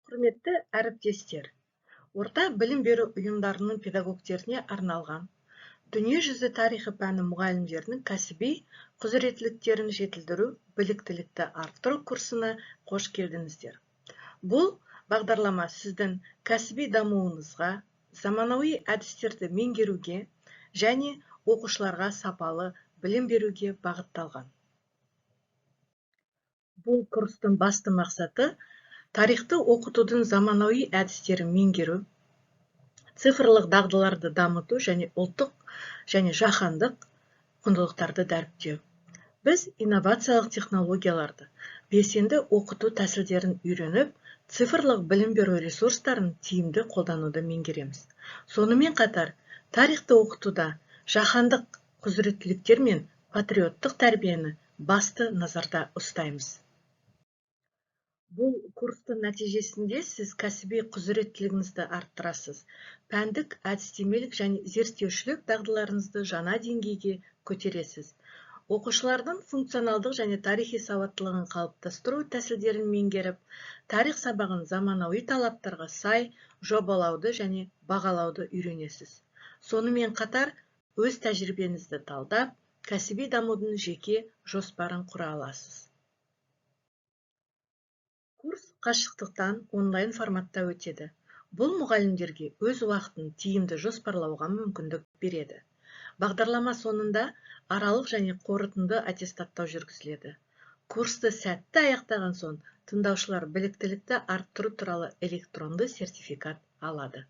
Құрметті әріптестер, орта білім беру ұйымдарының педагогтеріне арналған дүниежүзі тарихы пәні мұғалімдерінің кәсіби құзыреттіліктерін жетілдіру, біліктілікті арттыру курсына қош келдіңіздер. Бұл бағдарлама сіздің кәсіби дамуыңызға, заманауи әдістерді меңгеруге және оқушыларға сапалы білім беруге бағытталған. Бұл курстың басты мақсаты тарихты оқытудың заманауи әдістерін меңгеру, цифрлық дағдыларды дамыту және ұлттық және жаһандық құндылықтарды дәріптеу. Біз инновациялық технологияларды, белсенді оқыту тәсілдерін үйреніп, цифрлық білім беру ресурстарын тиімді қолдануды меңгереміз. Сонымен қатар, тарихты оқытуда жаһандық құзыреттіліктер мен патриоттық тәрбиені басты назарда ұстаймыз. Бұл курстың нәтижесінде сіз кәсіби құзыреттілігіңізді арттырасыз, пәндік, әдістемелік және зерттеушілік дағдыларыңызды жаңа деңгейге көтересіз. Оқушылардың функционалдық және тарихи сауаттылығын қалыптастыру тәсілдерін меңгеріп, тарих сабағын заманауи талаптарға сай жобалауды және бағалауды үйренесіз. Сонымен қатар, өз тәжірибеңізді талдап, кәсіби дамудың жеке жоспарын құра аласыз. Курс қашықтықтан онлайн форматта өтеді. Бұл мұғалімдерге өз уақытын тиімді жоспарлауға мүмкіндік береді. Бағдарлама соңында аралық және қорытынды аттестаттау жүргізіледі. Курсты сәтті аяқтаған соң, тыңдаушылар біліктілікті арттыру туралы электронды сертификат алады.